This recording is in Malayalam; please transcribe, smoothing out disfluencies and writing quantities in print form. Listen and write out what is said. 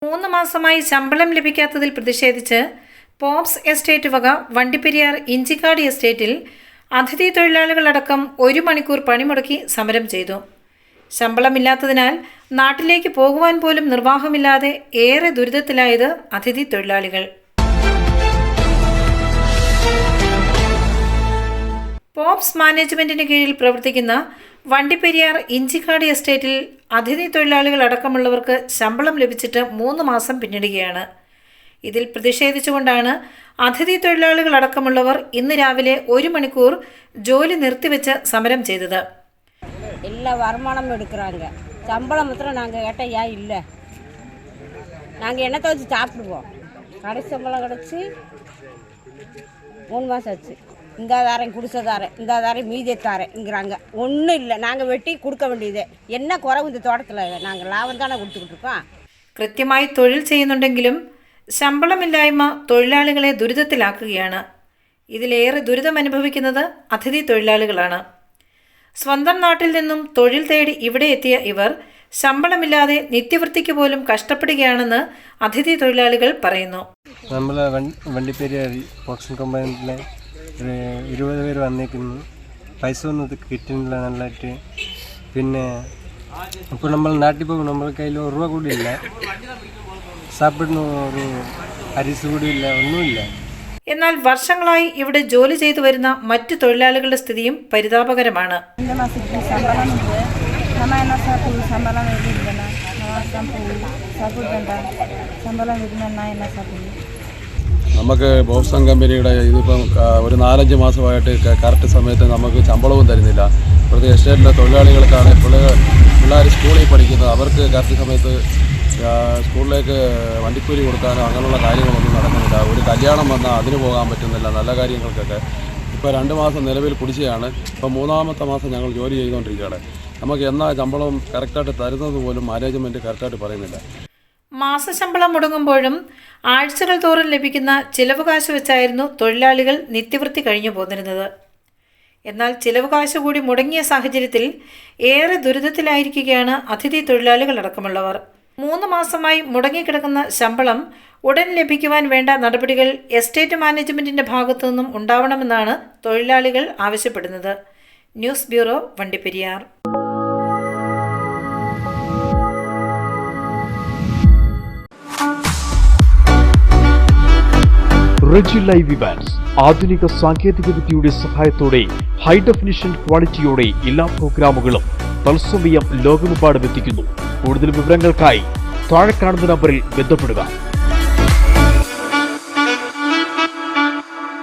3 മാസമായി ശമ്പളം ലഭിക്കാത്തതിൽ പ്രതിഷേധിച്ച് പോപ്സ് എസ്റ്റേറ്റ് വക വണ്ടിപ്പെരിയാർ ഇഞ്ചിക്കാട് എസ്റ്റേറ്റിൽ അതിഥി തൊഴിലാളികളടക്കം 1 മണിക്കൂർ പണിമുടക്കി സമരം ചെയ്തു. ശമ്പളമില്ലാത്തതിനാൽ നാട്ടിലേക്ക് പോകുവാൻ പോലും നിർവാഹമില്ലാതെ ഏറെ ദുരിതത്തിലായത് അതിഥി തൊഴിലാളികൾ. പോപ്സ് മാനേജ്മെന്റിന് കീഴിൽ പ്രവർത്തിക്കുന്ന വണ്ടിപ്പെരിയാർ ഇഞ്ചിക്കാട് എസ്റ്റേറ്റിൽ അതിഥി തൊഴിലാളികൾ അടക്കമുള്ളവർക്ക് ശമ്പളം ലഭിച്ചിട്ട് 3 മാസം പിന്നിടുകയാണ്. ഇതിൽ പ്രതിഷേധിച്ചുകൊണ്ടാണ് അതിഥി തൊഴിലാളികൾ അടക്കമുള്ളവർ ഇന്ന് രാവിലെ 1 മണിക്കൂർ ജോലി നിർത്തിവെച്ച് സമരം ചെയ്തത്. എല്ലാ வருமானம் எடுக்கிறாங்க, சம்பளம் மாத்திரம் நாங்கள் கேட்டால் ஏன் இல்லை, நாங்கள் எண்ணத்தை வச்சு சாப்பிடுவோம். கடைசி சம்பளம் கிடச்சி 3 மாதம் ஆச்சு. இந்த தாரேன் குடிசதாரேன், இந்த தாரேன் மீதியத்தாரேங்கிறாங்க. ஒன்றும் இல்லை, நாங்கள் வெட்டி கொடுக்க வேண்டியது. என்ன குறைவு இந்த தோட்டத்தில்? நாங்கள் லாபம் தானே കൊടുത്തുകിட்டு இருக்கோം. കൃത്യമായി തൊഴിൽ ചെയ്യുന്നുണ്ടെങ്കിലും ശമ്പളമില്ലായ്മ തൊഴിലാളികളെ ദുരിതത്തിലാക്കുകയാണ്. ഇതിലേറെ ദുരിതം അനുഭവിക്കുന്നത് അതിഥി തൊഴിലാളികളാണ്. സ്വന്തം നാട്ടിൽ നിന്നും തൊഴിൽ തേടി ഇവിടെ എത്തിയ ഇവർ ശമ്പളമില്ലാതെ നിത്യവൃത്തിക്ക് പോലും കഷ്ടപ്പെടുകയാണെന്ന് അതിഥി തൊഴിലാളികൾ പറയുന്നു. നമ്മൾ വണ്ടിപ്പെരിയാർ പ്രൊഡക്ഷൻ കമ്പനിയിലെ 20 പേര് വന്നേക്കുന്നു. പൈസ ഒന്നും കിട്ടുന്നില്ല നല്ലതായിട്ട്. പിന്നെ ഇപ്പോൾ നമ്മൾ നാട്ടിൽ പോകും, നമ്മുടെ കയ്യിൽ 1 രൂപ കൂടി ഇല്ല, സാപ്പിടുന്ന ഒരു അരിസ് കൂടി ഇല്ല, ഒന്നുമില്ല. എന്നാൽ വർഷങ്ങളായി ഇവിടെ ജോലി ചെയ്തു വരുന്ന മറ്റു തൊഴിലാളികളുടെ സ്ഥിതിയും പരിതാപകരമാണ്. നമുക്ക് ബോക്സം കമ്പനിയുടെ ഇതിപ്പം ഒരു 4-5 മാസമായിട്ട് കറക്റ്റ് സമയത്ത് നമുക്ക് ശമ്പളവും തരുന്നില്ല. ഇവിടുത്തെ എസ്റ്റേറ്റിലെ തൊഴിലാളികൾക്കാണ് പിള്ളേർ സ്കൂളിൽ പഠിക്കുന്നത്, അവർക്ക് കറക്റ്റ് സമയത്ത് സ്കൂളിലേക്ക് വണ്ടിക്കൂലി കൊടുക്കാനോ അങ്ങനെയുള്ള കാര്യങ്ങളൊന്നും നടക്കുന്നില്ല. ഒരു കല്യാണം വന്നാൽ അതിന് പോകാൻ പറ്റുന്നില്ല, നല്ല കാര്യങ്ങൾക്കൊക്കെ. ഇപ്പോൾ 2 മാസം നിലവിൽ കുടിശ്ശികയാണ്. ഇപ്പോൾ 3-ാമത്തെ മാസം ഞങ്ങൾ ജോലി ചെയ്തുകൊണ്ടിരിക്കുകയാണ്. നമുക്ക് എന്നാ ശമ്പളം കറക്റ്റായിട്ട് തരുന്നത് പോലും മാനേജ്മെൻറ്റ് കറക്റ്റായിട്ട് പറയുന്നില്ല. മാസശമ്പളം മുടങ്ങുമ്പോഴും ആഴ്ചകൾ തോറും ലഭിക്കുന്ന ചിലവ് കാശ് വെച്ചായിരുന്നു തൊഴിലാളികൾ നിത്യവൃത്തി കഴിഞ്ഞു പോന്നിരുന്നത്. എന്നാൽ ചിലവ് കാശ് കൂടി മുടങ്ങിയ സാഹചര്യത്തിൽ ഏറെ ദുരിതത്തിലായിരിക്കുകയാണ് അതിഥി തൊഴിലാളികൾ അടക്കമുള്ളവർ. 3 മാസമായി മുടങ്ങിക്കിടക്കുന്ന ശമ്പളം ഉടൻ ലഭിക്കുവാൻ വേണ്ട നടപടികൾ എസ്റ്റേറ്റ് മാനേജ്മെന്റിന്റെ ഭാഗത്തു നിന്നും ഉണ്ടാവണമെന്നാണ് തൊഴിലാളികൾ ആവശ്യപ്പെടുന്നത്. News bureau, Vandiperiyar. Reji live events ആധുനിക സാങ്കേതികവിദ്യയുടെ സഹായത്തോടെ ഹൈ ഡെഫിനിഷൻ ക്വാളിറ്റിയോടെ എല്ലാ പ്രോഗ്രാമുകളും തത്സമയം ലോകമെമ്പാടും എത്തിക്കുന്നു. കൂടുതൽ വിവരങ്ങൾക്കായി താഴെ കാണുന്ന നമ്പറിൽ ബന്ധപ്പെടുക.